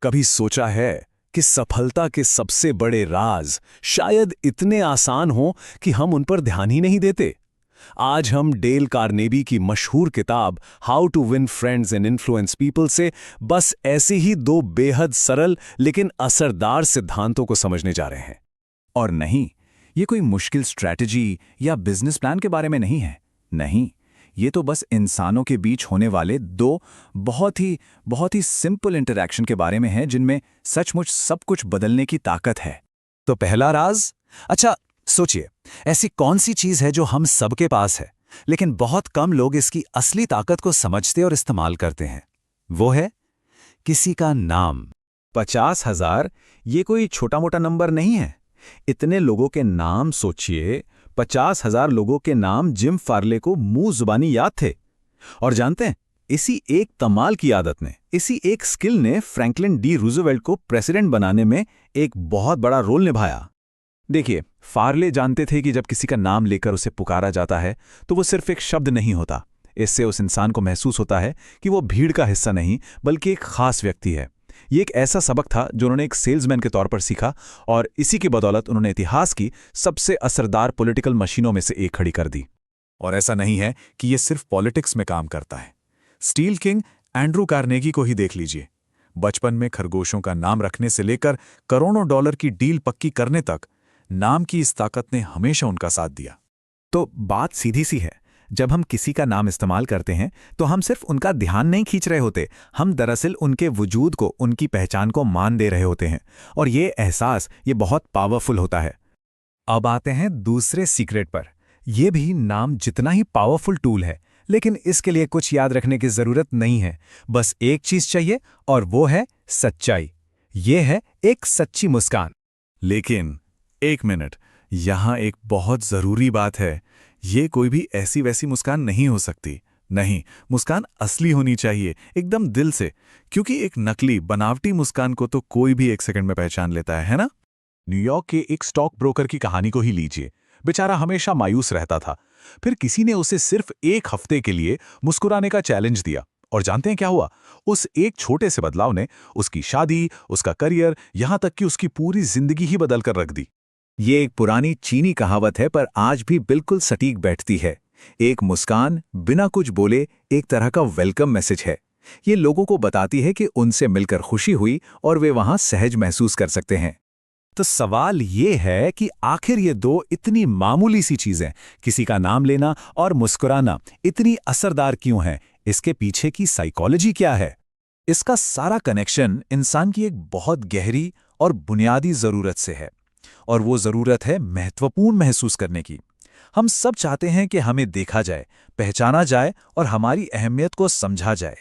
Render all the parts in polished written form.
कभी सोचा है कि सफलता के सबसे बड़े राज शायद इतने आसान हों कि हम उन पर ध्यान ही नहीं देते। आज हम डेल कार्नेगी की मशहूर किताब how to win friends and influence people से बस ऐसे ही दो बेहद सरल लेकिन असरदार सिद्धांतों को समझने जा रहे हैं। और नहीं, ये कोई मुश्किल स्ट्रैटेजी या बिजनेस प्लान के बारे में नहीं है। नहीं, ये तो बस इंसानों के बीच होने वाले दो बहुत ही सिंपल इंटरैक्शन के बारे में है, जिनमें सचमुच सब कुछ बदलने की ताकत है। तो पहला राज, अच्छा सोचिए, ऐसी कौन सी चीज है जो हम सबके पास है लेकिन बहुत कम लोग इसकी असली ताकत को समझते और इस्तेमाल करते हैं? वो है किसी का नाम। 50,000 ये कोई छोटा मोटा नंबर नहीं है। इतने लोगों के नाम सोचिए। 50,000 लोगों के नाम जिम फार्ले को मुंह जुबानी याद थे। और जानते हैं, इसी एक कमाल की आदत ने, इसी एक स्किल ने फ्रैंकलिन डी रूजवेल्ट को प्रेसिडेंट बनाने में एक बहुत बड़ा रोल निभाया। देखिए, फार्ले जानते थे कि जब किसी का नाम लेकर उसे पुकारा जाता है तो वो सिर्फ एक शब्द नहीं होता। इससे उस इंसान को महसूस होता है कि वो भीड़ का हिस्सा नहीं बल्कि एक खास व्यक्ति है। ये एक ऐसा सबक था जो उन्होंने एक सेल्समैन के तौर पर सीखा, और इसी की बदौलत उन्होंने इतिहास की सबसे असरदार पॉलिटिकल मशीनों में से एक खड़ी कर दी। और ऐसा नहीं है कि ये सिर्फ पॉलिटिक्स में काम करता है। स्टील किंग एंड्रू कार्नेगी को ही देख लीजिए। बचपन में खरगोशों का नाम रखने से लेकर करोड़ों डॉलर की डील पक्की करने तक नाम की इस ताकत ने हमेशा उनका साथ दिया। तो बात सीधी सी है, जब हम किसी का नाम इस्तेमाल करते हैं तो हम सिर्फ उनका ध्यान नहीं खींच रहे होते, हम दरअसल उनके वजूद को, उनकी पहचान को मान दे रहे होते हैं। और ये एहसास ये बहुत पावरफुल होता है। अब आते हैं दूसरे सीक्रेट पर। यह भी नाम जितना ही पावरफुल टूल है, लेकिन इसके लिए कुछ याद रखने की जरूरत नहीं है। बस एक चीज चाहिए, और वो है सच्चाई। ये है एक सच्ची मुस्कान। लेकिन एक मिनट, यहां एक बहुत जरूरी बात है। ये कोई भी ऐसी वैसी मुस्कान नहीं हो सकती। नहीं, मुस्कान असली होनी चाहिए, एकदम दिल से। क्योंकि एक नकली, बनावटी मुस्कान को तो कोई भी एक सेकंड में पहचान लेता है ना? न्यूयॉर्क के एक स्टॉक ब्रोकर की कहानी को ही लीजिए। बेचारा हमेशा मायूस रहता था। फिर किसी ने उसे सिर्फ एक हफ्ते के लिए मुस्कुराने का चैलेंज दिया। और जानते हैं क्या हुआ? उस एक छोटे से बदलाव ने उसकी शादी, उसका करियर, यहां तक कि उसकी पूरी जिंदगी ही बदल कर रख दी। ये एक पुरानी चीनी कहावत है, पर आज भी बिल्कुल सटीक बैठती है। एक मुस्कान बिना कुछ बोले एक तरह का वेलकम मैसेज है। ये लोगों को बताती है कि उनसे मिलकर खुशी हुई और वे वहां सहज महसूस कर सकते हैं। तो सवाल ये है कि आखिर ये दो इतनी मामूली सी चीजें, किसी का नाम लेना और मुस्कुराना, इतनी असरदार क्यों हैं? इसके पीछे की साइकोलॉजी क्या है? इसका सारा कनेक्शन इंसान की एक बहुत गहरी और बुनियादी जरूरत से है। और वो जरूरत है महत्वपूर्ण महसूस करने की। हम सब चाहते हैं कि हमें देखा जाए, पहचाना जाए और हमारी अहमियत को समझा जाए।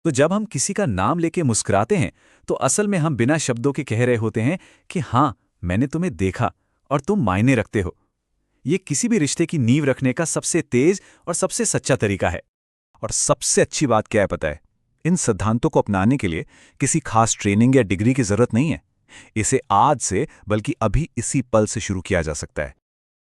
तो जब हम किसी का नाम लेके मुस्कुराते हैं तो असल में हम बिना शब्दों के कह रहे होते हैं कि हाँ, मैंने तुम्हें देखा और तुम मायने रखते हो। ये किसी भी रिश्ते की नींव रखने का सबसे तेज और सबसे सच्चा तरीका है। और सबसे अच्छी बात क्या है पता है? इन सिद्धांतों को अपनाने के लिए किसी खास ट्रेनिंग या डिग्री की जरूरत नहीं है। इसे आज से, बल्कि अभी इसी पल से शुरू किया जा सकता है।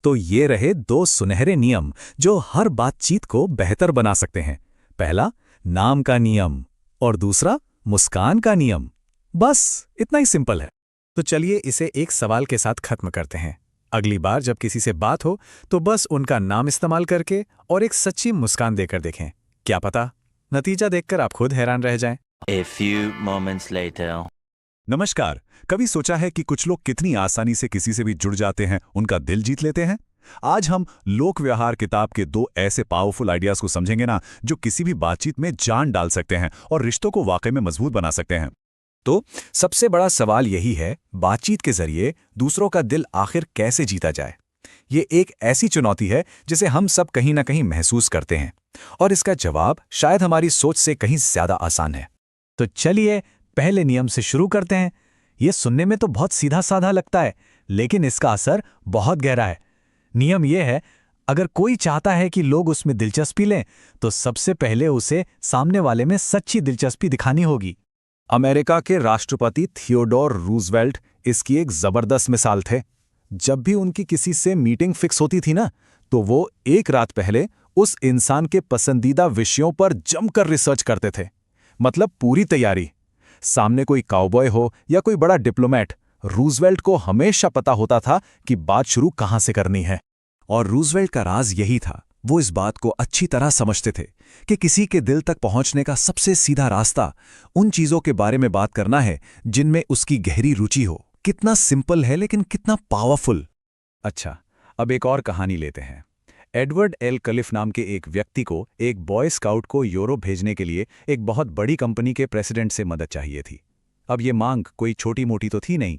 तो ये रहे दो सुनहरे नियम जो हर बातचीत को बेहतर बना सकते हैं। पहला, नाम का नियम, और दूसरा, मुस्कान का नियम। बस इतना ही सिंपल है। तो चलिए इसे एक सवाल के साथ खत्म करते हैं। अगली बार जब किसी से बात हो तो बस उनका नाम इस्तेमाल करके और एक सच्ची मुस्कान देकर देखें। क्या पता नतीजा देखकर आप खुद हैरान रह जाएं। A few moments later. नमस्कार। कभी सोचा है कि कुछ लोग कितनी आसानी से किसी से भी जुड़ जाते हैं, उनका दिल जीत लेते हैं? आज हम लोक व्यवहार किताब के दो ऐसे पावरफुल आइडियाज को समझेंगे ना, जो किसी भी बातचीत में जान डाल सकते हैं और रिश्तों को वाकई में मजबूत बना सकते हैं। तो सबसे बड़ा सवाल यही है, बातचीत के जरिए दूसरों का दिल आखिर कैसे जीता जाए? ये एक ऐसी चुनौती है जिसे हम सब कहीं ना कहीं महसूस करते हैं, और इसका जवाब शायद हमारी सोच से कहीं ज्यादा आसान है। तो चलिए पहले नियम से शुरू करते हैं। ये सुनने में तो बहुत सीधा साधा लगता है, लेकिन इसका असर बहुत गहरा है। नियम यह है, अगर कोई चाहता है कि लोग उसमें दिलचस्पी लें तो सबसे पहले उसे सामने वाले में सच्ची दिलचस्पी दिखानी होगी। अमेरिका के राष्ट्रपति थियोडोर रूजवेल्ट इसकी एक जबरदस्त मिसाल थे। जब भी उनकी किसी से मीटिंग फिक्स होती थी ना, तो वो एक रात पहले उस इंसान के पसंदीदा विषयों पर जमकर रिसर्च करते थे। मतलब पूरी तैयारी। सामने कोई काउबॉय हो या कोई बड़ा डिप्लोमेट, रूजवेल्ट को हमेशा पता होता था कि बात शुरू कहां से करनी है। और रूजवेल्ट का राज यही था, वो इस बात को अच्छी तरह समझते थे कि किसी के दिल तक पहुंचने का सबसे सीधा रास्ता उन चीजों के बारे में बात करना है जिनमें उसकी गहरी रुचि हो। कितना सिंपल है लेकिन कितना पावरफुल। अच्छा, अब एक और कहानी लेते हैं। एडवर्ड एल कलिफ नाम के एक व्यक्ति को एक बॉय स्काउट को यूरोप भेजने के लिए एक बहुत बड़ी कंपनी के प्रेसिडेंट से मदद चाहिए थी। अब ये मांग कोई छोटी मोटी तो थी नहीं।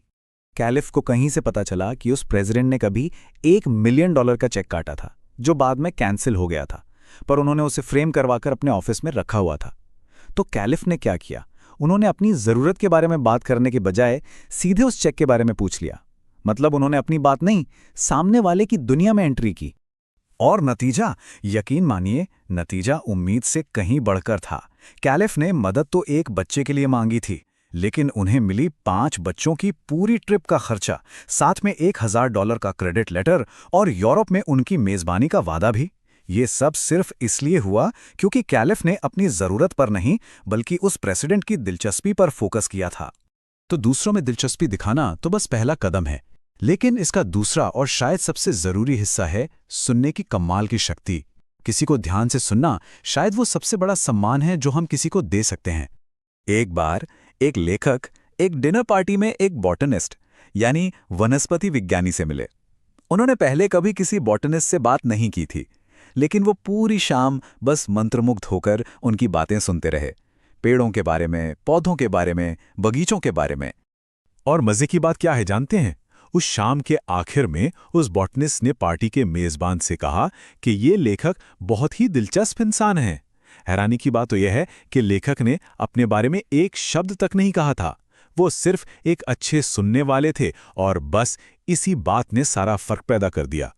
कैलिफ को कहीं से पता चला कि उस प्रेसिडेंट ने कभी $1 मिलियन का चेक काटा था, जो बाद में कैंसिल हो गया था, पर उन्होंने उसे फ्रेम करवाकर अपने ऑफिस में रखा हुआ था। तो कैलिफ ने क्या किया, उन्होंने अपनी ज़रूरत के बारे में बात करने के बजाय सीधे उस चेक के बारे में पूछ लिया। मतलब उन्होंने अपनी बात नहीं, सामने वाले की दुनिया में एंट्री की। और नतीजा, यकीन मानिए, नतीजा उम्मीद से कहीं बढ़कर था। कैलिफ ने मदद तो एक बच्चे के लिए मांगी थी, लेकिन उन्हें मिली 5 बच्चों की पूरी ट्रिप का खर्चा, साथ में $1000 का क्रेडिट लेटर और यूरोप में उनकी मेजबानी का वादा भी। ये सब सिर्फ इसलिए हुआ क्योंकि कैलिफ ने अपनी जरूरत पर नहीं बल्कि उस प्रेसिडेंट की दिलचस्पी पर फोकस किया था। तो दूसरों में दिलचस्पी दिखाना तो बस पहला कदम है, लेकिन इसका दूसरा और शायद सबसे जरूरी हिस्सा है सुनने की कमाल की शक्ति। किसी को ध्यान से सुनना शायद वो सबसे बड़ा सम्मान है जो हम किसी को दे सकते हैं। एक बार एक लेखक एक डिनर पार्टी में एक बॉटनिस्ट यानी वनस्पति विज्ञानी से मिले। उन्होंने पहले कभी किसी बॉटनिस्ट से बात नहीं की थी, लेकिन वो पूरी शाम बस मंत्रमुग्ध होकर उनकी बातें सुनते रहे, पेड़ों के बारे में, पौधों के बारे में, बगीचों के बारे में। और मजे की बात क्या है जानते हैं? उस शाम के आखिर में उस बॉटनिस्ट ने पार्टी के मेजबान से कहा कि ये लेखक बहुत ही दिलचस्प इंसान है। हैरानी की बात तो यह है कि लेखक ने अपने बारे में एक शब्द तक नहीं कहा था, वो सिर्फ एक अच्छे सुनने वाले थे, और बस इसी बात ने सारा फर्क पैदा कर दिया।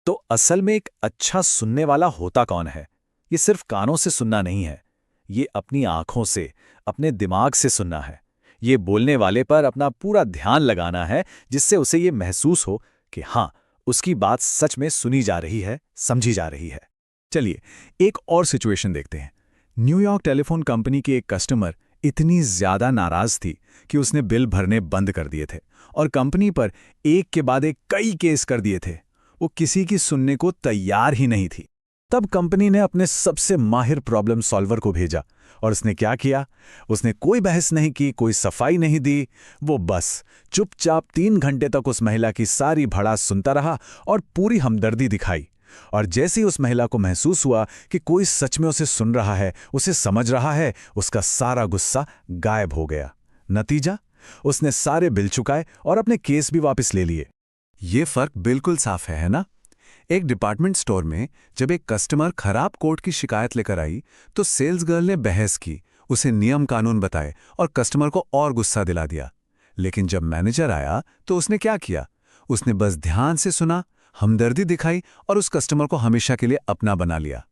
तो असल में एक अच्छा सुनने वाला होता कौन है? ये सिर्फ कानों से सुनना नहीं है, ये अपनी आंखों से, अपने दिमाग से सुनना है। ये बोलने वाले पर अपना पूरा ध्यान लगाना है, जिससे उसे ये महसूस हो कि हाँ, उसकी बात सच में सुनी जा रही है, समझी जा रही है। चलिए एक और सिचुएशन देखते हैं। न्यूयॉर्क टेलीफोन कंपनी की एक कस्टमर इतनी ज्यादा नाराज थी कि उसने बिल भरने बंद कर दिए थे और कंपनी पर एक के बाद एक कई केस कर दिए थे। वो किसी की सुनने को तैयार ही नहीं थी। तब कंपनी ने अपने सबसे माहिर प्रॉब्लम सॉल्वर को भेजा, और उसने क्या किया? उसने कोई बहस नहीं की, कोई सफाई नहीं दी, वो बस चुपचाप 3 घंटे तक उस महिला की सारी भड़ास सुनता रहा और पूरी हमदर्दी दिखाई। और जैसे ही उस महिला को महसूस हुआ कि कोई सच में उसे सुन रहा है, उसे समझ रहा है, उसका सारा गुस्सा गायब हो गया। नतीजा, उसने सारे बिल चुकाए और अपने केस भी वापस ले लिए। ये फर्क बिल्कुल साफ है ना? एक डिपार्टमेंट स्टोर में जब एक कस्टमर खराब कोट की शिकायत लेकर आई तो सेल्स गर्ल ने बहस की, उसे नियम कानून बताए और कस्टमर को और गुस्सा दिला दिया। लेकिन जब मैनेजर आया तो उसने क्या किया? उसने बस ध्यान से सुना, हमदर्दी दिखाई और उस कस्टमर को हमेशा के लिए अपना बना लिया।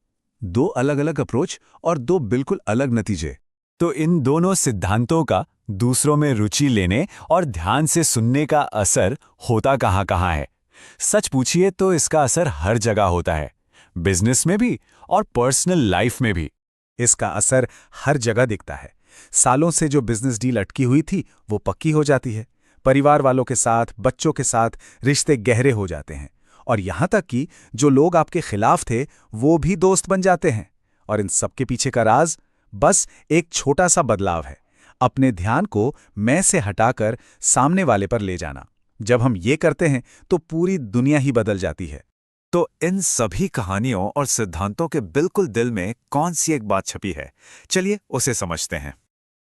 2 अलग-अलग अप्रोच और 2 बिल्कुल अलग नतीजे। तो इन दोनों सिद्धांतों का दूसरों में रुचि लेने और ध्यान से सुनने का असर होता कहाँ है? सच पूछिए तो इसका असर हर जगह होता है, बिजनेस में भी और पर्सनल लाइफ में भी। इसका असर हर जगह दिखता है। सालों से जो बिजनेस डील अटकी हुई थी वो पक्की हो जाती है। परिवार वालों के साथ, बच्चों के साथ रिश्ते गहरे हो जाते हैं, और यहां तक कि जो लोग आपके खिलाफ थे वो भी दोस्त बन जाते हैं। और इन सबके पीछे का राज बस एक छोटा सा बदलाव है, अपने ध्यान को मैं से हटाकर सामने वाले पर ले जाना। जब हम ये करते हैं तो पूरी दुनिया ही बदल जाती है। तो इन सभी कहानियों और सिद्धांतों के बिल्कुल दिल में कौन सी एक बात छपी है? चलिए उसे समझते हैं।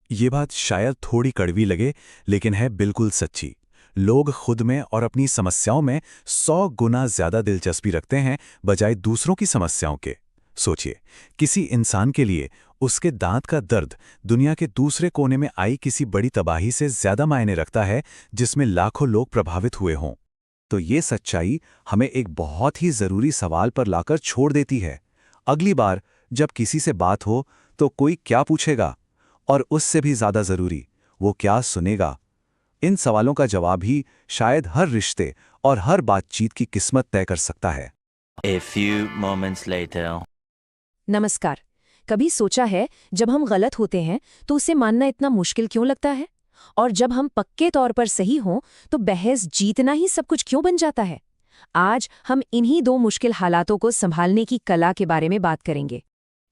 ये बात शायद थोड़ी कड़वी लगे, लेकिन है बिल्कुल सच्ची। लोग खुद में और अपनी समस्याओं में 100 गुना ज्यादा दिलचस्पी रखते हैं बजाय दूसरों की समस्याओं के। सोचिए, किसी इंसान के लिए उसके दांत का दर्द दुनिया के दूसरे कोने में आई किसी बड़ी तबाही से ज्यादा मायने रखता है जिसमें लाखों लोग प्रभावित हुए हों। तो ये सच्चाई हमें एक बहुत ही जरूरी सवाल पर लाकर छोड़ देती है। अगली बार जब किसी से बात हो तो कोई क्या पूछेगा, और उससे भी ज्यादा जरूरी, वो क्या सुनेगा? इन सवालों का जवाब ही शायद हर रिश्ते और हर बातचीत की किस्मत तय कर सकता है। A few moments later. नमस्कार। कभी सोचा है जब हम गलत होते हैं तो उसे मानना इतना मुश्किल क्यों लगता है? और जब हम पक्के तौर पर सही हों तो बहस जीतना ही सब कुछ क्यों बन जाता है? आज हम इन्हीं दो मुश्किल हालातों को संभालने की कला के बारे में बात करेंगे।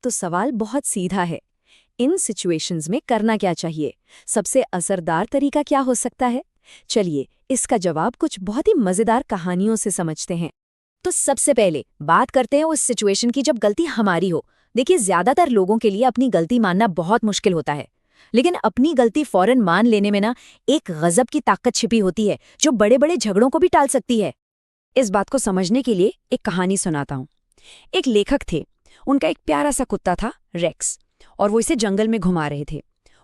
तो सवाल बहुत सीधा है, इन सिचुएशंस में करना क्या चाहिए? सबसे असरदार तरीका क्या हो सकता है? चलिए इसका जवाब कुछ बहुत ही मजेदार कहानियों से समझते हैं। तो सबसे पहले बात करते हैं उस सिचुएशन की जब गलती हमारी हो। देखिए, ज्यादातर लोगों के लिए अपनी गलती मानना बहुत मुश्किल होता है, लेकिन अपनी गलती फौरन मान लेने में ना एक गजब की ताकत छिपी होती है जो बड़े बड़े झगड़ों को भी टाल सकती है। इस बात को समझने के लिए एक कहानी सुनाता हूँ। एक लेखक थे, उनका एक प्यारा सा कुत्ता था रेक्स, और वो इसे जंगल में घुमा रहे थे,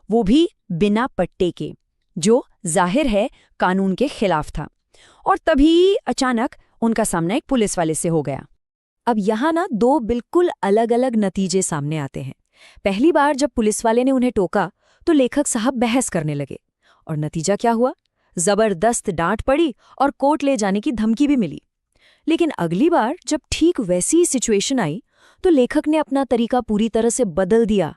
वो भी बिना पट्टे के, जो जाहिर है कानून के खिलाफ था। और तभी अचानक उनका सामना एक पुलिस वाले से हो गया। अब यहाँ ना दो बिल्कुल अलग अलग नतीजे सामने आते हैं। पहली बार जब पुलिस वाले ने उन्हें टोका तो लेखक साहब बहस करने लगे, और नतीजा क्या हुआ? जबरदस्त डांट पड़ी और कोर्ट ले जाने की धमकी भी मिली। लेकिन अगली बार जब ठीक वैसी सिचुएशन आई तो लेखक ने अपना तरीका पूरी तरह से बदल दिया।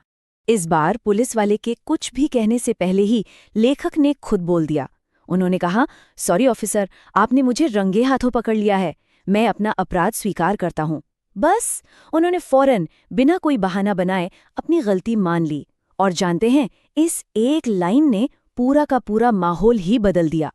इस बार पुलिस वाले के कुछ भी कहने से पहले ही लेखक ने खुद बोल दिया। उन्होंने कहा, सॉरी ऑफिसर, आपने मुझे रंगे हाथों पकड़ लिया है, मैं अपना अपराध स्वीकार करता हूं। बस उन्होंने फौरन बिना कोई बहाना बनाए अपनी गलती मान ली, और जानते हैं, इस एक लाइन ने पूरा का पूरा माहौल ही बदल दिया।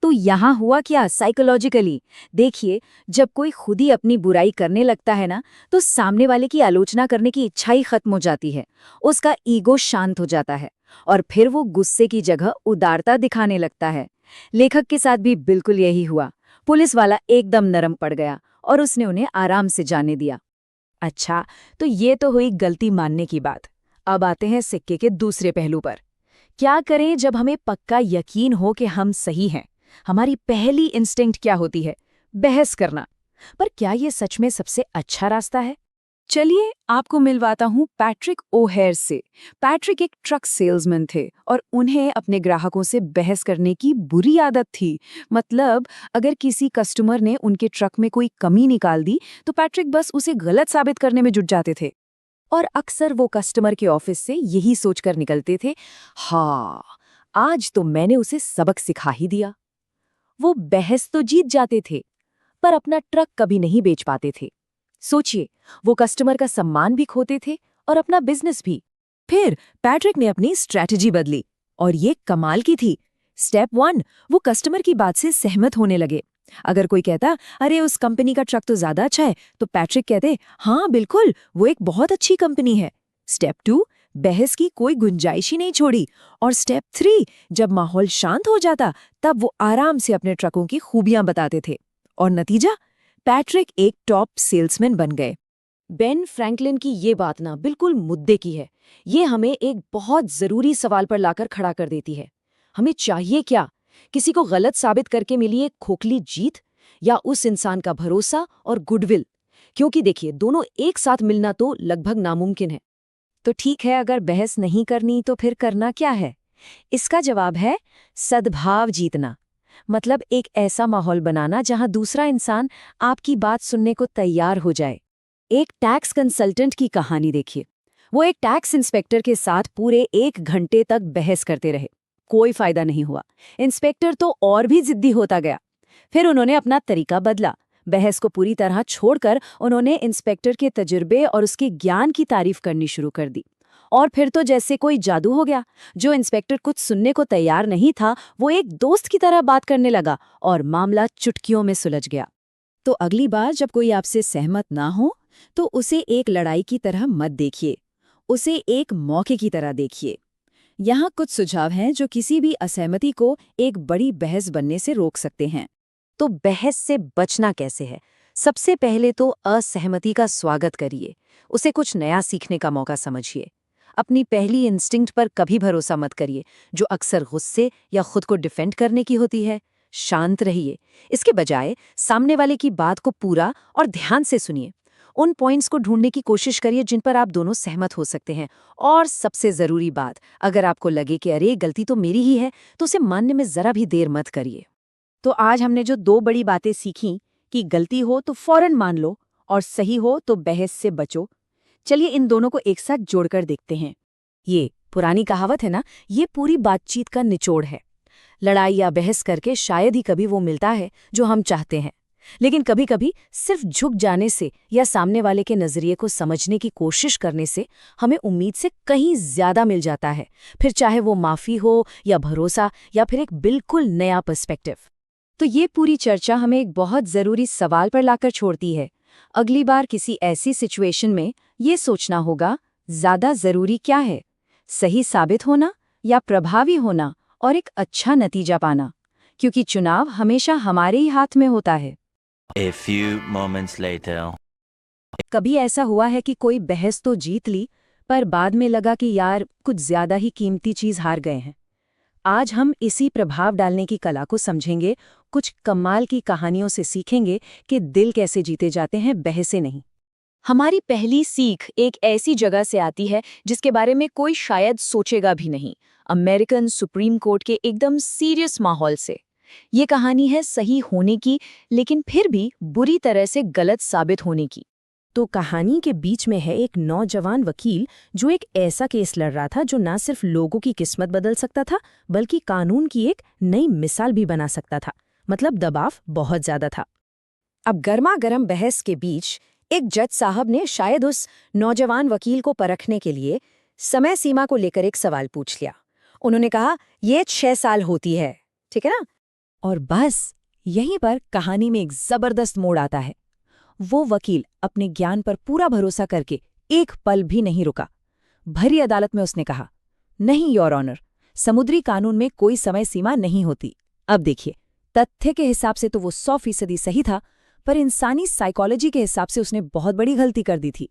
तो यहाँ हुआ क्या साइकोलॉजिकली? देखिए, जब कोई खुद ही अपनी बुराई करने लगता है ना, तो सामने वाले की आलोचना करने की इच्छा ही खत्म हो जाती है, उसका ईगो शांत हो जाता है, और फिर वो गुस्से की जगह उदारता दिखाने लगता है। लेखक के साथ भी बिल्कुल यही हुआ। पुलिस वाला एकदम नरम पड़ गया और उसने उन्हें आराम से जाने दिया। अच्छा, तो ये तो हुई गलती मानने की बात। अब आते हैं सिक्के के दूसरे पहलू पर। क्या करें जब हमें पक्का यकीन हो कि हम सही हैं? हमारी पहली इंस्टिंक्ट क्या होती है? बहस करना। पर क्या ये सच में सबसे अच्छा रास्ता है? चलिए आपको मिलवाता हूँ पैट्रिक ओहेयर से। पैट्रिक एक ट्रक सेल्समैन थे और उन्हें अपने ग्राहकों से बहस करने की बुरी आदत थी। मतलब अगर किसी कस्टमर ने उनके ट्रक में कोई कमी निकाल दी तो पैट्रिक बस उसे गलत साबित करने में जुट जाते थे। और अक्सर वो कस्टमर के ऑफिस से यही सोचकर निकलते थे, हाँ, आज तो मैंने उसे सबक सिखा ही दिया। वो बहस तो जीत जाते थे, पर अपना ट्रक कभी नहीं बेच पाते थे। सोचिए, वो कस्टमर का सम्मान भी खोते थे और अपना बिजनेस भी। फिर पैट्रिक ने अपनी स्ट्रैटेजी बदली, और ये कमाल की थी। स्टेप 1, वो कस्टमर की बात से सहमत होने लगे। अगर कोई कहता, अरे उस कंपनी का ट्रक तो ज्यादा अच्छा है, तो पैट्रिक कहते, हाँ बिल्कुल, वो एक बहुत अच्छी कंपनी है। स्टेप 2, बहस की कोई गुंजाइश ही नहीं छोड़ी। और स्टेप 3, जब माहौल शांत हो जाता तब वो आराम से अपने ट्रकों की खूबियां बताते थे। और नतीजा, पैट्रिक एक टॉप सेल्समैन बन गए। बेन फ्रैंकलिन की ये बात ना बिल्कुल मुद्दे की है। ये हमें एक बहुत जरूरी सवाल पर लाकर खड़ा कर देती है। हमें चाहिए क्या? किसी को गलत साबित करके मिली एक खोखली जीत, या उस इंसान का भरोसा और गुडविल? क्योंकि देखिए, दोनों एक साथ मिलना तो लगभग नामुमकिन है। तो ठीक है, अगर बहस नहीं करनी तो फिर करना क्या है? इसका जवाब है सद्भाव जीतना। मतलब एक ऐसा माहौल बनाना जहां दूसरा इंसान आपकी बात सुनने को तैयार हो जाए। एक टैक्स कंसल्टेंट की कहानी देखिए। वो एक टैक्स इंस्पेक्टर के साथ पूरे 1 घंटे तक बहस करते रहे, कोई फायदा नहीं हुआ। इंस्पेक्टर तो और भी जिद्दी होता गया। फिर उन्होंने अपना तरीका बदला। बहस को पूरी तरह छोड़कर उन्होंने इंस्पेक्टर के तजुर्बे और उसके ज्ञान की तारीफ करनी शुरू कर दी। और फिर तो जैसे कोई जादू हो गया। जो इंस्पेक्टर कुछ सुनने को तैयार नहीं था, वो एक दोस्त की तरह बात करने लगा और मामला चुटकियों में सुलझ गया। तो अगली बार जब कोई आपसे सहमत ना हो तो उसे एक लड़ाई की तरह मत देखिए, उसे एक मौके की तरह देखिए। यहाँ कुछ सुझाव हैं जो किसी भी असहमति को एक बड़ी बहस बनने से रोक सकते हैं। तो बहस से बचना कैसे है? सबसे पहले तो असहमति का स्वागत करिए, उसे कुछ नया सीखने का मौका समझिए। अपनी पहली इंस्टिंक्ट पर कभी भरोसा मत करिए, जो अक्सर गुस्से या खुद को डिफेंड करने की होती है। शांत रहिए। इसके बजाय सामने वाले की बात को पूरा और ध्यान से सुनिए। उन पॉइंट्स को ढूंढने की कोशिश करिए जिन पर आप दोनों सहमत हो सकते हैं। और सबसे ज़रूरी बात, अगर आपको लगे कि अरे गलती तो मेरी ही है, तो उसे मानने में ज़रा भी देर मत करिए। तो आज हमने जो 2 बड़ी बातें सीखी कि गलती हो तो फौरन मान लो और सही हो तो बहस से बचो। चलिए इन दोनों को एक साथ जोड़कर देखते हैं। ये पुरानी कहावत है ना, ये पूरी बातचीत का निचोड़ है। लड़ाई या बहस करके शायद ही कभी वो मिलता है जो हम चाहते हैं, लेकिन कभी कभी सिर्फ झुक जाने से या सामने वाले के नजरिए को समझने की कोशिश करने से हमें उम्मीद से कहीं ज्यादा मिल जाता है, फिर चाहे वो माफी हो या भरोसा या फिर एक बिल्कुल नया पर्सपेक्टिव। तो ये पूरी चर्चा हमें एक बहुत जरूरी सवाल पर लाकर छोड़ती है। अगली बार किसी ऐसी सिचुएशन में ये सोचना होगा, ज्यादा जरूरी क्या है, सही साबित होना या प्रभावी होना और एक अच्छा नतीजा पाना, क्योंकि चुनाव हमेशा हमारे ही हाथ में होता है। A few moments later. कभी ऐसा हुआ है कि कोई बहस तो जीत ली, पर बाद में लगा कि यार कुछ ज्यादा ही कीमती चीज हार गए हैं। आज हम इसी प्रभाव डालने की कला को समझेंगे, कुछ कमाल की कहानियों से सीखेंगे कि दिल कैसे जीते जाते हैं, बहसें नहीं। हमारी पहली सीख एक ऐसी जगह से आती है जिसके बारे में कोई शायद सोचेगा भी नहीं, अमेरिकन सुप्रीम कोर्ट के एकदम सीरियस माहौल से। ये कहानी है सही होने की, लेकिन फिर भी बुरी तरह से गलत साबित होने की। तो कहानी के बीच में है एक नौजवान वकील जो एक ऐसा केस लड़ रहा था जो ना सिर्फ लोगों की किस्मत बदल सकता था, बल्कि कानून की एक नई मिसाल भी बना सकता था। मतलब दबाव बहुत ज्यादा था। अब गर्मा गर्म बहस के बीच एक जज साहब ने शायद उस नौजवान वकील को परखने के लिए समय सीमा को लेकर एक सवाल पूछ लिया। उन्होंने कहा, ये 6 साल होती है, ठीक है ना? और बस यहीं पर कहानी में एक जबरदस्त मोड़ आता है। वो वकील अपने ज्ञान पर पूरा भरोसा करके एक पल भी नहीं रुका। भरी अदालत में उसने कहा, नहीं योर ऑनर, समुद्री कानून में कोई समय सीमा नहीं होती। अब देखिए, तथ्य के हिसाब से तो वो 100% सही था, पर इंसानी साइकोलॉजी के हिसाब से उसने बहुत बड़ी गलती कर दी थी।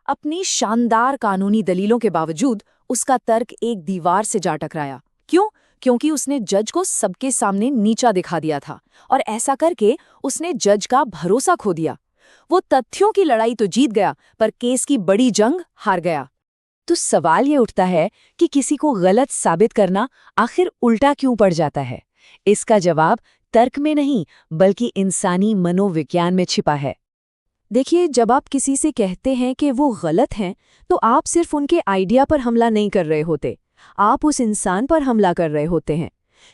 अपनी शानदार कानूनी दलीलों के बावजूद उसका तर्क एक दीवार से जा टकराया। क्यों? क्योंकि उसने जज को सबके सामने नीचा दिखा दिया था, और ऐसा करके उसने जज का भरोसा खो दिया। वो तथ्यों की लड़ाई तो जीत गया, पर केस की बड़ी जंग हार गया। तो सवाल ये उठता है कि किसी को गलत साबित करना आखिर उल्टा क्यों पड़ जाता है? इसका जवाब तर्क में नहीं, बल्कि इंसानी मनोविज्ञान में छिपा है। देखिए, जब आप किसी से कहते हैं कि वो गलत हैं, तो आप सिर्फ उनके आइडिया पर हमला नहीं कर रहे होते, आप उस इंसान पर हमला कर रहे होते हैं।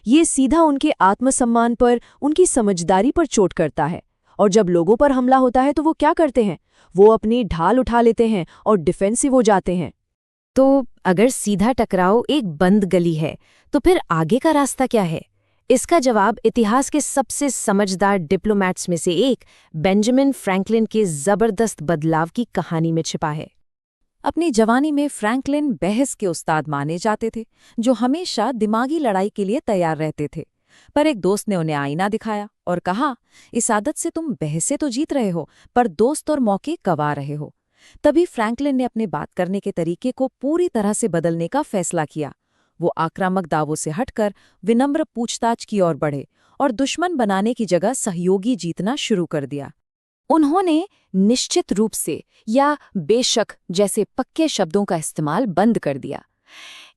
ये सीधा उनके आत्मसम्मान पर, उनकी समझदारी पर चोट करता है। और जब लोगों पर हमला होता है तो वो क्या करते हैं? वो अपनी ढाल उठा लेते हैं और डिफेंसिव हो जाते हैं। तो अगर सीधा टकराव एक बंद गली है, तो फिर आगे का रास्ता क्या है? इसका जवाब इतिहास के सबसे समझदार डिप्लोमैट्स में से एक बेंजामिन फ्रैंकलिन के जबरदस्त बदलाव की कहानी में छिपा है। अपनी जवानी में फ्रैंकलिन बहस के उस्ताद माने जाते थे, जो हमेशा दिमागी लड़ाई के लिए तैयार रहते थे। पर एक दोस्त ने उन्हें आईना दिखाया और कहा, इस आदत से तुम बहसें तो जीत रहे हो, पर दोस्त और मौके गंवा रहे हो। तभी फ्रैंकलिन ने अपने बात करने के तरीके को पूरी तरह से बदलने का फैसला किया। वो आक्रामक दावों से हटकर विनम्र पूछताछ की ओर बढ़े और दुश्मन बनाने की जगह सहयोगी जीतना शुरू कर दिया। उन्होंने निश्चित रूप से या बेशक जैसे पक्के शब्दों का इस्तेमाल बंद कर दिया।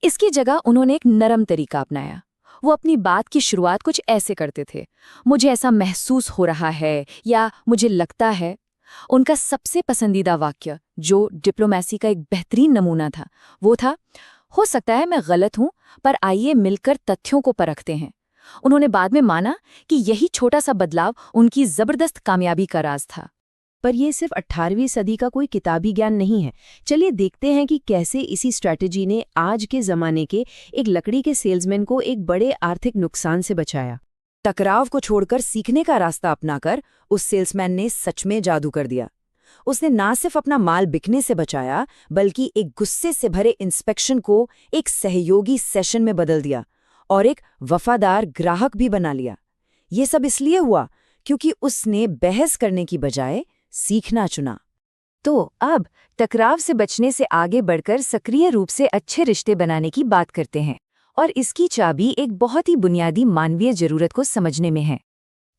इसकी जगह उन्होंने एक नरम तरीका अपनाया। वो अपनी बात की शुरुआत कुछ ऐसे करते थे, मुझे ऐसा महसूस हो रहा है या मुझे लगता है। उनका सबसे पसंदीदा वाक्य, जो डिप्लोमेसी का एक बेहतरीन नमूना था, वो था, हो सकता है मैं गलत हूं, पर आइए मिलकर तथ्यों को परखते हैं। उन्होंने बाद में माना कि यही छोटा सा बदलाव उनकी जबरदस्त कामयाबी का राज था। पर यह सिर्फ 18वीं सदी का कोई किताबी ज्ञान नहीं है। चलिए देखते हैं कि कैसे इसी स्ट्रैटेजी ने आज के जमाने के एक लकड़ी के सेल्समैन को एक बड़े आर्थिक नुकसान से बचाया। टकराव को छोड़कर सीखने का रास्ता अपनाकर उस सेल्समैन ने सच में जादू कर दिया। उसने ना सिर्फ अपना माल बिकने से बचाया, बल्कि एक गुस्से से भरे इंस्पेक्शन को एक सहयोगी सेशन में बदल दिया और एक वफादार ग्राहक भी बना लिया। ये सब इसलिए हुआ क्योंकि उसने बहस करने की बजाय सीखना चुना। तो अब टकराव से बचने से आगे बढ़कर सक्रिय रूप से अच्छे रिश्ते बनाने की बात करते हैं, और इसकी चाबी एक बहुत ही बुनियादी मानवीय जरूरत को समझने में है।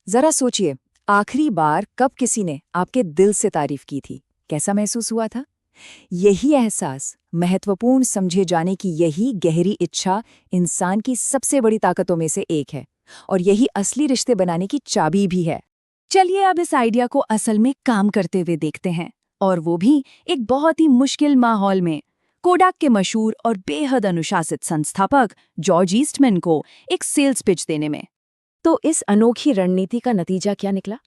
जरा सोचिए, आखिरी बार कब किसी ने आपके दिल से तारीफ की थी? कैसा महसूस हुआ था? यही एहसास, महत्वपूर्ण समझे जाने की यही गहरी इच्छा इंसान की सबसे बड़ी ताकतों में से एक है, और यही असली रिश्ते बनाने की चाबी भी है। चलिए अब इस आइडिया को असल में काम करते हुए देखते हैं। और वो भी एक बहुत ही मुश्किल माहौल में। कोडाक के मशहूर और बेहद अनुशासित संस्थापक जॉर्ज ईस्टमैन को एक सेल्स पिच देने में। तो इस अनोखी रणनीति का नतीजा क्या निकला?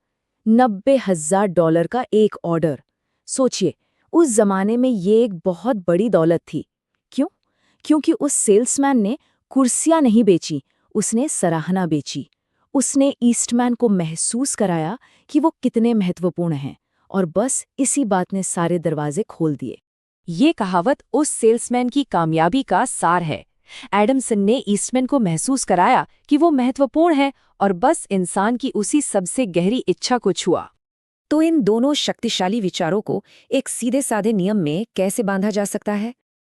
$90,000 का एक ऑर्डर। सोचिए, उस जमाने में ये एक बहुत बड़ी दौलत थी। क्यों? क्योंकि उस सेल्समैन ने कुर्सियां नहीं बेची, उसने सराहना बेची। उसने ईस्टमैन को महसूस कराया कि वो कितने महत्वपूर्ण हैं, और बस इसी बात ने सारे दरवाजे खोल दिए। ये कहावत उस सेल्समैन की कामयाबी का सार है। एडमसन ने ईस्टमैन को महसूस कराया कि वो महत्वपूर्ण है, और बस इंसान की उसी सबसे गहरी इच्छा को छुआ। तो इन दोनों शक्तिशाली विचारों को एक सीधे साधे नियम में कैसे बांधा जा सकता है?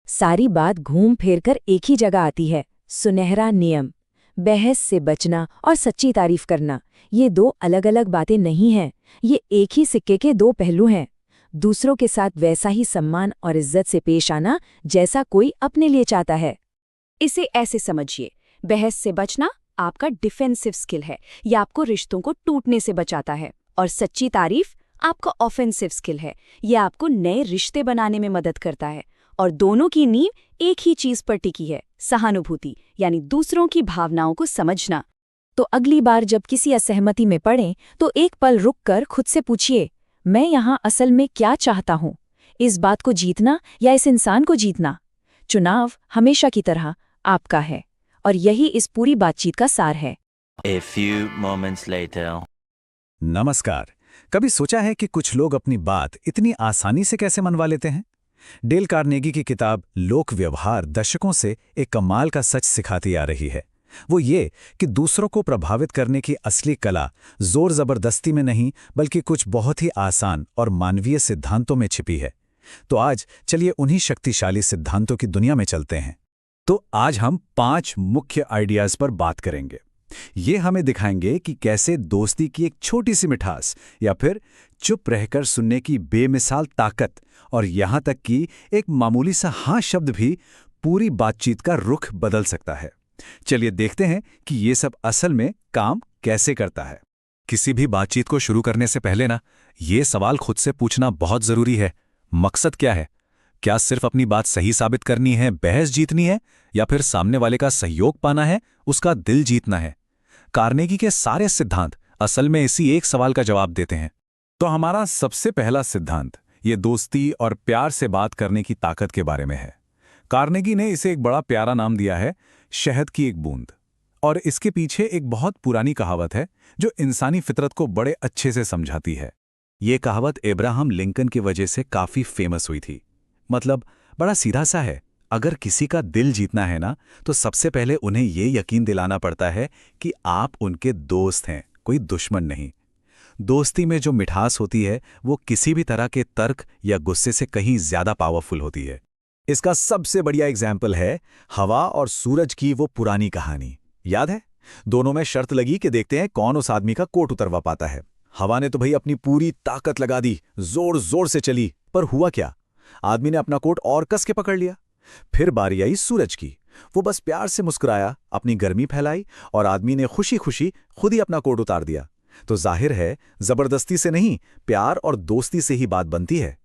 सारी बात घूम फिर कर एक ही जगह आती है, सुनहरा नियम। बहस से बचना और सच्ची तारीफ करना, ये दो अलग अलग बातें नहीं हैं, ये एक ही सिक्के के दो पहलू हैं। दूसरों के साथ वैसा ही सम्मान और इज्जत से पेश आना जैसा कोई अपने लिए चाहता है। इसे ऐसे समझिए, बहस से बचना आपका डिफेंसिव स्किल है, यह आपको रिश्तों को टूटने से बचाता है। और सच्ची तारीफ आपका ऑफेंसिव स्किल है, यह आपको नए रिश्ते बनाने में मदद करता है। और दोनों की नींव एक ही चीज पर टिकी है, सहानुभूति, यानी दूसरों की भावनाओं को समझना। तो अगली बार जब किसी असहमति में पड़ें तो एक पल रुककर खुद से पूछिए, मैं यहाँ असल में क्या चाहता हूँ? इस बात को जीतना या इस इंसान को जीतना? चुनाव हमेशा की तरह आपका है, और यही इस पूरी बातचीत का सार है। A few moments later. नमस्कार। कभी सोचा है कि कुछ लोग अपनी बात इतनी आसानी से कैसे मनवा लेते हैं? डेल कार्नेगी की किताब लोक व्यवहार दशकों से एक कमाल का सच सिखाती आ रही है। वो ये कि दूसरों को प्रभावित करने की असली कला जोर जबरदस्ती में नहीं, बल्कि कुछ बहुत ही आसान और मानवीय सिद्धांतों में छिपी है। तो आज चलिए उन्हीं शक्तिशाली सिद्धांतों की दुनिया में चलते हैं। तो आज हम 5 मुख्य आइडियाज पर बात करेंगे। ये हमें दिखाएंगे कि कैसे दोस्ती की एक छोटी सी मिठास या फिर चुप रहकर सुनने की बेमिसाल ताकत, और यहां तक कि एक मामूली सा हाँ शब्द भी पूरी बातचीत का रुख बदल सकता है। चलिए देखते हैं कि ये सब असल में काम कैसे करता है। किसी भी बातचीत को शुरू करने से पहले ये सवाल खुद से पूछना बहुत जरूरी है। मकसद क्या है? क्या सिर्फ अपनी बात सही साबित करनी है, बहस जीतनी है, या फिर सामने वाले का सहयोग पाना है, उसका दिल जीतना है? कार्नेगी के सारे सिद्धांत असल में इसी एक सवाल का जवाब देते हैं। तो हमारा सबसे पहला सिद्धांत ये दोस्ती और प्यार से बात करने की ताकत के बारे में है। कार्नेगी ने इसे एक बड़ा प्यारा नाम दिया है, शहद की एक बूंद। और इसके पीछे एक बहुत पुरानी कहावत है जो इंसानी फितरत को बड़े अच्छे से समझाती है। ये कहावत अब्राहम लिंकन की वजह से काफी फेमस हुई थी। मतलब बड़ा सीधा सा है, अगर किसी का दिल जीतना है तो सबसे पहले उन्हें ये यकीन दिलाना पड़ता है कि आप उनके दोस्त हैं, कोई दुश्मन नहीं। दोस्ती में जो मिठास होती है वो किसी भी तरह के तर्क या गुस्से से कहीं ज्यादा पावरफुल होती है। इसका सबसे बढ़िया एग्जाम्पल है हवा और सूरज की वो पुरानी कहानी। याद है? दोनों में शर्त लगी कि देखते हैं कौन उस आदमी का कोट उतरवा पाता है। हवा ने तो भाई अपनी पूरी ताकत लगा दी, जोर जोर से चली, पर हुआ क्या? आदमी ने अपना कोट और कस के पकड़ लिया। फिर बारी आई सूरज की। वो बस प्यार से मुस्कुराया, अपनी गर्मी फैलाई, और आदमी ने खुशी खुशी खुद ही अपना कोट उतार दिया। तो जाहिर है जबरदस्ती से नहीं, प्यार और दोस्ती से ही बात बनती है।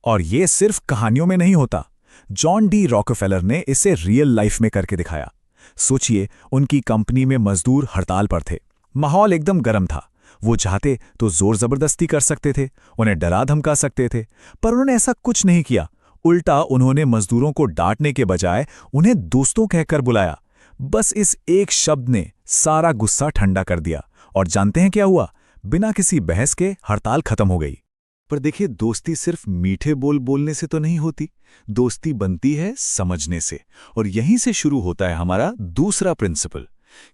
और ये सिर्फ कहानियों में नहीं होता। जॉन डी रॉकफेलर ने इसे रियल लाइफ में करके दिखाया। सोचिए, उनकी कंपनी में मजदूर हड़ताल पर थे। माहौल एकदम गर्म था। वो चाहते तो जोर जबरदस्ती कर सकते थे, उन्हें डरा धमका सकते थे, पर उन्होंने ऐसा कुछ नहीं किया। उल्टा उन्होंने मजदूरों को डांटने के बजाय उन्हें दोस्तों कहकर बुलाया। बस इस एक शब्द ने सारा गुस्सा ठंडा कर दिया। और जानते हैं क्या हुआ? बिना किसी बहस के हड़ताल खत्म हो गई। पर देखिए, दोस्ती सिर्फ मीठे बोल बोलने से तो नहीं होती। दोस्ती बनती है समझने से। और यहीं से शुरू होता है हमारा दूसरा प्रिंसिपल।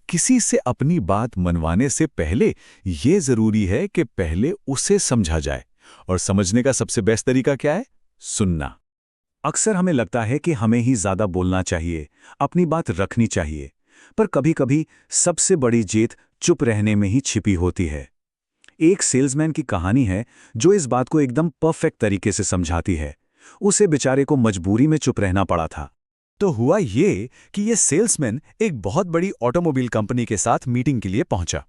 किसी से अपनी बात मनवाने से पहले यह जरूरी है कि पहले उसे समझा जाए। और समझने का सबसे बेस्ट तरीका क्या है? सुनना। अक्सर हमें लगता है कि हमें ही ज्यादा बोलना चाहिए, अपनी बात रखनी चाहिए, पर कभी-कभी सबसे बड़ी जीत चुप रहने में ही छिपी होती है। एक सेल्समैन की कहानी है जो इस बात को एकदम परफेक्ट तरीके से समझाती है। उसे बेचारे को मजबूरी में चुप रहना पड़ा था। तो हुआ ये कि ये सेल्समैन एक बहुत बड़ी ऑटोमोबाइल कंपनी के साथ मीटिंग के लिए पहुंचा।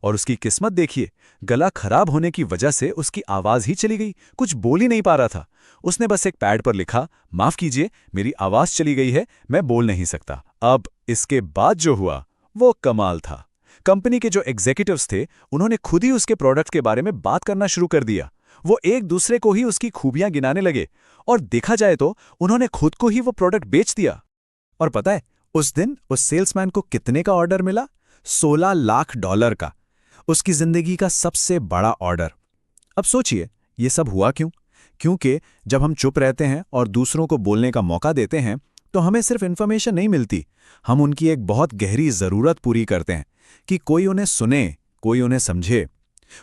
और उसकी किस्मत देखिए, गला खराब होने की वजह से उसकी आवाज ही चली गई, कुछ बोल ही नहीं पा रहा था। उसने बस एक पैड पर लिखा, माफ कीजिए, मेरी आवाज चली गई है, मैं बोल नहीं सकता। अब इसके बाद जो हुआ वो कमाल था। कंपनी के जो एग्जीक्यूटिव्स थे, उन्होंने खुद ही उसके प्रोडक्ट के बारे में बात करना शुरू कर दिया। वो एक दूसरे को ही उसकी खूबियां गिनाने लगे और देखा जाए तो उन्होंने खुद को ही वो प्रोडक्ट बेच दिया। और पता है उस दिन उस सेल्समैन को कितने का ऑर्डर मिला? $16 लाख का। उसकी जिंदगी का सबसे बड़ा ऑर्डर। अब सोचिए ये सब हुआ क्यों? क्योंकि जब हम चुप रहते हैं और दूसरों को बोलने का मौका देते हैं तो हमें सिर्फ इन्फॉर्मेशन नहीं मिलती, हम उनकी एक बहुत गहरी जरूरत पूरी करते हैं कि कोई उन्हें सुने, कोई उन्हें समझे।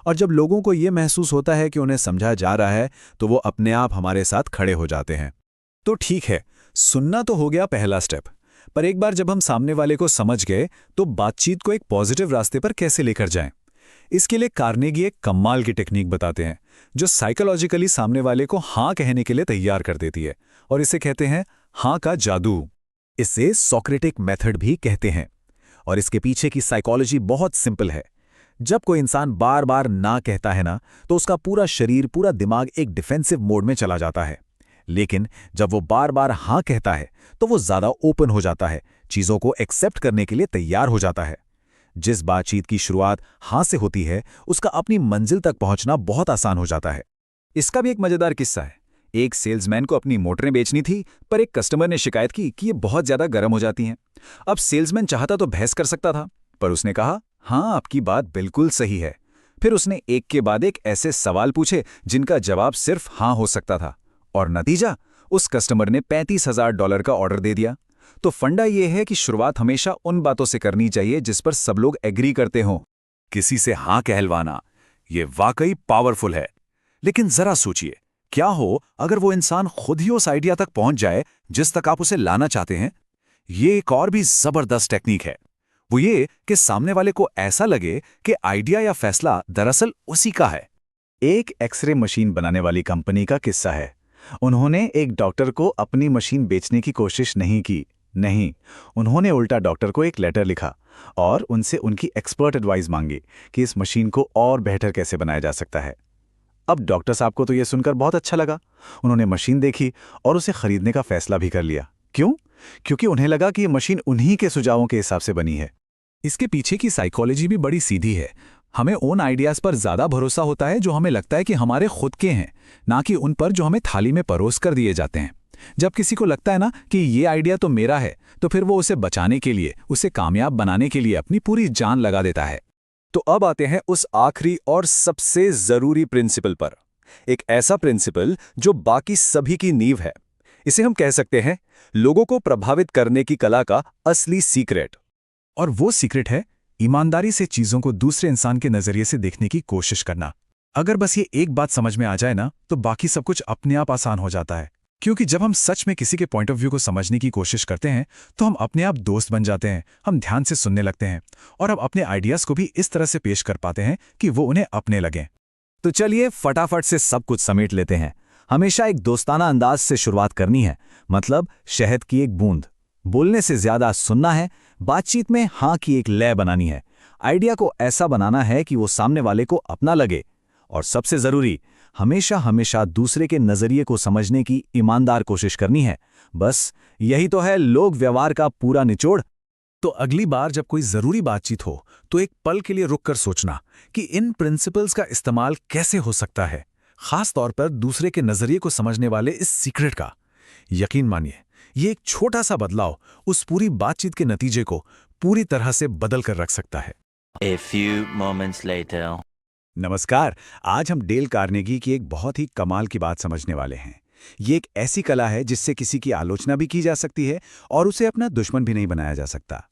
और जब लोगों को यह महसूस होता है कि उन्हें समझा जा रहा है तो वो अपने आप हमारे साथ खड़े हो जाते हैं। तो ठीक है, सुनना तो हो गया पहला स्टेप, पर एक बार जब हम सामने वाले को समझ गए तो बातचीत को एक पॉजिटिव रास्ते पर कैसे लेकर जाएं? इसके लिए कार्नेगी एक कमाल की टेक्निक बताते हैं जो साइकोलॉजिकली सामने वाले को हाँ कहने के लिए तैयार कर देती है, और इसे कहते हैं हाँ का जादू। इसे सॉक्रेटिक मेथड भी कहते हैं, और इसके पीछे की साइकोलॉजी बहुत सिंपल है। जब कोई इंसान बार बार ना कहता है ना, तो उसका पूरा शरीर, पूरा दिमाग एक डिफेंसिव मोड में चला जाता है। लेकिन जब वो बार बार हाँ कहता है तो वो ज्यादा ओपन हो जाता है, चीजों को एक्सेप्ट करने के लिए तैयार हो जाता है। जिस बातचीत की शुरुआत हाँ से होती है, उसका अपनी मंजिल तक पहुंचना बहुत आसान हो जाता है। इसका भी एक मजेदार किस्सा है। एक सेल्समैन को अपनी मोटरें बेचनी थी, पर एक कस्टमर ने शिकायत की कि ये बहुत ज्यादा गर्म हो जाती हैं। अब सेल्समैन चाहता तो बहस कर सकता था, पर उसने कहा, हाँ आपकी बात बिल्कुल सही है। फिर उसने एक के बाद एक ऐसे सवाल पूछे जिनका जवाब सिर्फ हाँ हो सकता था, और नतीजा, उस कस्टमर ने $35,000 का ऑर्डर दे दिया। तो फंडा यह है कि शुरुआत हमेशा उन बातों से करनी चाहिए जिस पर सब लोग एग्री करते हों। किसी से हाँ कहलवाना ये वाकई पावरफुल है। लेकिन जरा सोचिए, क्या हो अगर वो इंसान खुद ही उस आइडिया तक पहुंच जाए जिस तक आप उसे लाना चाहते हैं? ये एक और भी जबरदस्त टेक्निक है। वो ये कि सामने वाले को ऐसा लगे कि आइडिया या फैसला दरअसल उसी का है। एक एक्सरे मशीन बनाने वाली कंपनी का किस्सा है। उन्होंने एक डॉक्टर को अपनी मशीन बेचने की कोशिश नहीं की। नहीं, उन्होंने उल्टा डॉक्टर को एक लेटर लिखा और उनसे उनकी एक्सपर्ट एडवाइस मांगी कि इस मशीन को और बेहतर कैसे बनाया जा सकता है। अब डॉक्टर साहब को तो यह सुनकर बहुत अच्छा लगा। उन्होंने मशीन देखी और उसे खरीदने का फैसला भी कर लिया। क्यों? क्योंकि उन्हें लगा कि यह मशीन उन्हीं के सुझावों के हिसाब से बनी है। इसके पीछे की साइकोलॉजी भी बड़ी सीधी है। हमें उन आइडियाज पर ज्यादा भरोसा होता है जो हमें लगता है कि हमारे खुद के हैं, ना कि उन पर जो हमें थाली में परोस कर दिए जाते हैं। जब किसी को लगता है ना कि ये आइडिया तो मेरा है, तो फिर वो उसे बचाने के लिए, उसे कामयाब बनाने के लिए अपनी पूरी जान लगा देता है। तो अब आते हैं उस आखिरी और सबसे जरूरी प्रिंसिपल पर, एक ऐसा प्रिंसिपल जो बाकी सभी की नींव है। इसे हम कह सकते हैं लोगों को प्रभावित करने की कला का असली सीक्रेट। और वो सीक्रेट है ईमानदारी से चीजों को दूसरे इंसान के नजरिए से देखने की कोशिश करना। अगर बस ये एक बात समझ में आ जाए ना, तो बाकी सब कुछ अपने आप आसान हो जाता है। क्योंकि जब हम सच में किसी के पॉइंट ऑफ व्यू को समझने की कोशिश करते हैं तो हम अपने आप दोस्त बन जाते हैं, हम ध्यान से सुनने लगते हैं और अब अपने आइडियाज को भी इस तरह से पेश कर पाते हैं कि वो उन्हें अपने लगें। तो चलिए फटाफट से सब कुछ समेट लेते हैं। हमेशा एक दोस्ताना अंदाज से शुरुआत करनी है, मतलब शहद की एक बूंद। बोलने से ज्यादा सुनना है, बातचीत में हाँ की एक लय बनानी है, आइडिया को ऐसा बनाना है कि वो सामने वाले को अपना लगे, और सबसे जरूरी, हमेशा हमेशा दूसरे के नजरिए को समझने की ईमानदार कोशिश करनी है। बस यही तो है लोक व्यवहार का पूरा निचोड़। तो अगली बार जब कोई जरूरी बातचीत हो तो एक पल के लिए रुककर सोचना कि इन प्रिंसिपल्स का इस्तेमाल कैसे हो सकता है, खास तौर पर दूसरे के नजरिए को समझने वाले इस सीक्रेट का। यकीन मानिए, ये एक छोटा सा बदलाव उस पूरी बातचीत के नतीजे को पूरी तरह से बदल कर रख सकता है। A few moments later. नमस्कार, आज हम डेल कार्नेगी की एक बहुत ही कमाल की बात समझने वाले हैं। ये एक ऐसी कला है जिससे किसी की आलोचना भी की जा सकती है और उसे अपना दुश्मन भी नहीं बनाया जा सकता।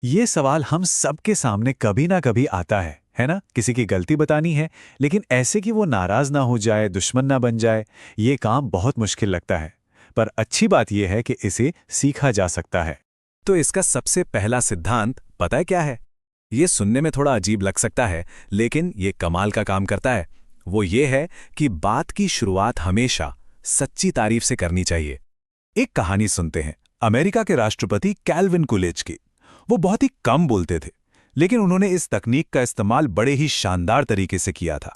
ये सवाल हम सबके सामने कभी ना कभी आता है ना? किसी की गलती बतानी है, लेकिन ऐसे कि वो नाराज ना हो जाए, दुश्मन ना बन जाए, ये काम बहुत मुश्किल लगता है। पर अच्छी बात यह है कि इसे सीखा जा सकता है। तो इसका सबसे पहला सिद्धांत पता है क्या है? ये सुनने में थोड़ा अजीब लग सकता है, लेकिन ये कमाल का काम करता है। वो ये है कि बात की शुरुआत हमेशा सच्ची तारीफ से करनी चाहिए। एक कहानी सुनते हैं अमेरिका के राष्ट्रपति कैल्विन कूलिज की। वो बहुत ही कम बोलते थे, लेकिन उन्होंने इस तकनीक का इस्तेमाल बड़े ही शानदार तरीके से किया था।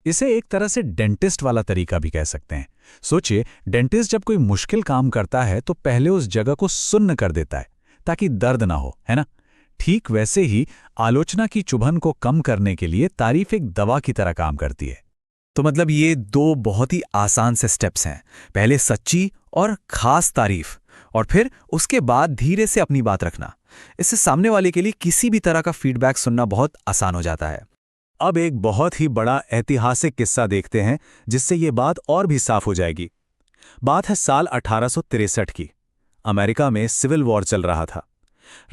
इसे एक तरह से डेंटिस्ट वाला तरीका भी कह सकते हैं। सोचिए, डेंटिस्ट जब कोई मुश्किल काम करता है तो पहले उस जगह को सुन्न कर देता है ताकि दर्द ना हो, है ना? ठीक वैसे ही आलोचना की चुभन को कम करने के लिए तारीफ एक दवा की तरह काम करती है। तो मतलब ये दो बहुत ही आसान से स्टेप्स हैं। पहले सच्ची और खास तारीफ, और फिर उसके बाद धीरे से अपनी बात रखना। इससे सामने वाले के लिए किसी भी तरह का फीडबैक सुनना बहुत आसान हो जाता है। अब एक बहुत ही बड़ा ऐतिहासिक किस्सा देखते हैं जिससे ये बात और भी साफ हो जाएगी। बात है साल 1863 की। अमेरिका में सिविल वॉर चल रहा था।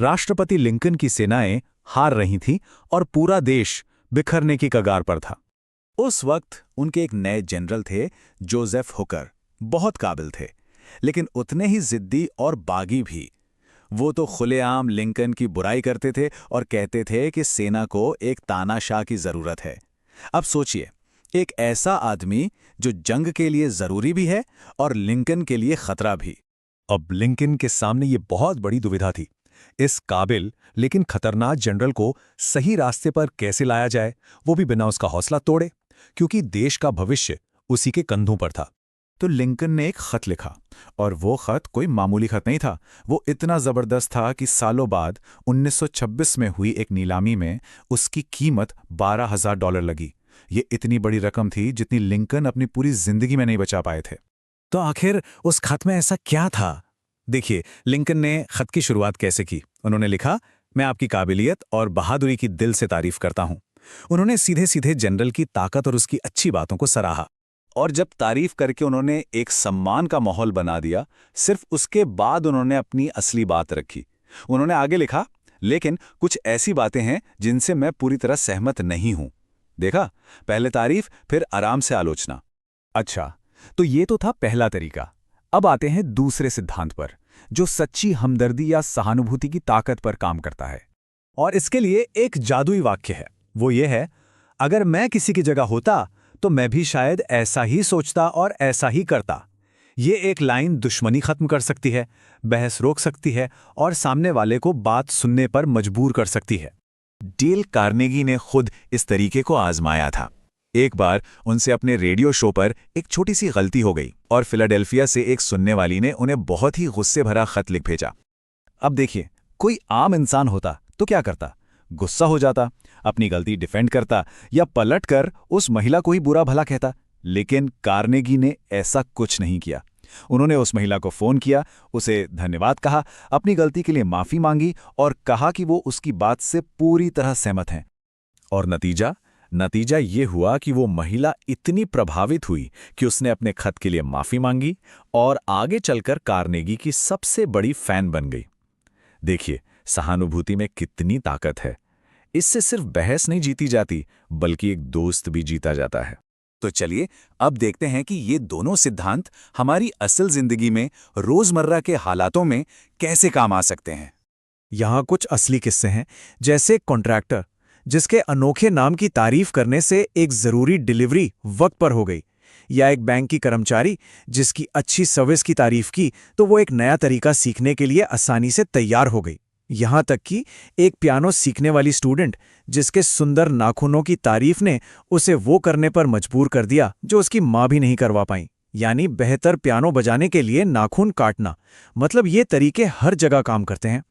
राष्ट्रपति लिंकन की सेनाएं हार रही थीं और पूरा देश बिखरने की कगार पर था। उस वक्त उनके एक नए जनरल थे, जोसेफ हुकर। बहुत काबिल थे, लेकिन उतने ही जिद्दी और बागी भी। वो तो खुलेआम लिंकन की बुराई करते थे और कहते थे कि सेना को एक तानाशाह की जरूरत है। अब सोचिए, एक ऐसा आदमी जो जंग के लिए जरूरी भी है और लिंकन के लिए खतरा भी। अब लिंकन के सामने ये बहुत बड़ी दुविधा थी। इस काबिल लेकिन खतरनाक जनरल को सही रास्ते पर कैसे लाया जाए, वो भी बिना उसका हौसला तोड़े, क्योंकि देश का भविष्य उसी के कंधों पर था। तो लिंकन ने एक खत लिखा, और वो खत कोई मामूली खत नहीं था। वो इतना जबरदस्त था कि सालों बाद 1926 में हुई एक नीलामी में उसकी कीमत $12,000 लगी। ये इतनी बड़ी रकम थी जितनी लिंकन अपनी पूरी जिंदगी में नहीं बचा पाए थे। तो आखिर उस खत में ऐसा क्या था? देखिए, लिंकन ने खत की शुरुआत कैसे की। उन्होंने लिखा, मैं आपकी काबिलियत और बहादुरी की दिल से तारीफ करता हूं। उन्होंने सीधे सीधे जनरल की ताकत और उसकी अच्छी बातों को सराहा, और जब तारीफ करके उन्होंने एक सम्मान का माहौल बना दिया, सिर्फ उसके बाद उन्होंने अपनी असली बात रखी। उन्होंने आगे लिखा, लेकिन कुछ ऐसी बातें हैं जिनसे मैं पूरी तरह सहमत नहीं हूं। देखा, पहले तारीफ, फिर आराम से आलोचना। अच्छा, तो ये तो था पहला तरीका। अब आते हैं दूसरे सिद्धांत पर, जो सच्ची हमदर्दी या सहानुभूति की ताकत पर काम करता है। और इसके लिए एक जादुई वाक्य है। वो ये है, अगर मैं किसी की जगह होता तो मैं भी शायद ऐसा ही सोचता और ऐसा ही करता। ये एक लाइन दुश्मनी खत्म कर सकती है, बहस रोक सकती है और सामने वाले को बात सुनने पर मजबूर कर सकती है। डेल कार्नेगी ने खुद इस तरीके को आजमाया था। एक बार उनसे अपने रेडियो शो पर एक छोटी सी गलती हो गई और फिलाडेल्फिया से एक सुनने वाली ने उन्हें बहुत ही गुस्से भरा खत लिख भेजा। अब देखिए, कोई आम इंसान होता तो क्या करता? गुस्सा हो जाता, अपनी गलती डिफेंड करता या पलटकर उस महिला को ही बुरा भला कहता। लेकिन कार्नेगी ने ऐसा कुछ नहीं किया। उन्होंने उस महिला को फोन किया, उसे धन्यवाद कहा, अपनी गलती के लिए माफी मांगी और कहा कि वो उसकी बात से पूरी तरह सहमत हैं। और नतीजा ये हुआ कि वो महिला इतनी प्रभावित हुई कि उसने अपने खत के लिए माफी मांगी और आगे चलकर कार्नेगी की सबसे बड़ी फैन बन गई। देखिए, सहानुभूति में कितनी ताकत है। इससे सिर्फ बहस नहीं जीती जाती, बल्कि एक दोस्त भी जीता जाता है। तो चलिए अब देखते हैं कि ये दोनों सिद्धांत हमारी असल जिंदगी में रोजमर्रा के हालातों में कैसे काम आ सकते हैं। यहाँ कुछ असली किस्से हैं, जैसे कॉन्ट्रैक्टर जिसके अनोखे नाम की तारीफ करने से एक जरूरी डिलीवरी वक्त पर हो गई, या एक बैंक की कर्मचारी जिसकी अच्छी सर्विस की तारीफ की तो वो एक नया तरीका सीखने के लिए आसानी से तैयार हो गई। यहाँ तक कि एक पियानो सीखने वाली स्टूडेंट जिसके सुंदर नाखूनों की तारीफ ने उसे वो करने पर मजबूर कर दिया जो उसकी माँ भी नहीं करवा पाई, यानी बेहतर पियानो बजाने के लिए नाखून काटना। मतलब ये तरीके हर जगह काम करते हैं।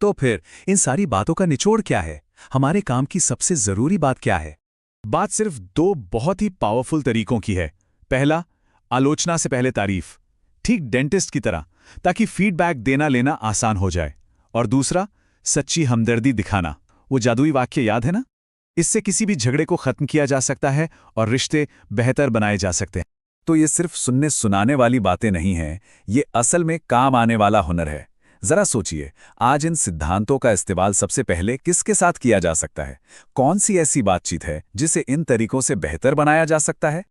तो फिर इन सारी बातों का निचोड़ क्या है? हमारे काम की सबसे जरूरी बात क्या है? बात सिर्फ दो बहुत ही पावरफुल तरीकों की है। पहला, आलोचना से पहले तारीफ, ठीक डेंटिस्ट की तरह, ताकि फीडबैक देना लेना आसान हो जाए। और दूसरा, सच्ची हमदर्दी दिखाना। वो जादुई वाक्य याद है ना? इससे किसी भी झगड़े को खत्म किया जा सकता है और रिश्ते बेहतर बनाए जा सकते हैं। तो ये सिर्फ सुनने सुनाने वाली बातें नहीं हैं, ये असल में काम आने वाला हुनर है। जरा सोचिए, आज इन सिद्धांतों का इस्तेमाल सबसे पहले किसके साथ किया जा सकता है? कौन सी ऐसी बातचीत है जिसे इन तरीकों से बेहतर बनाया जा सकता है?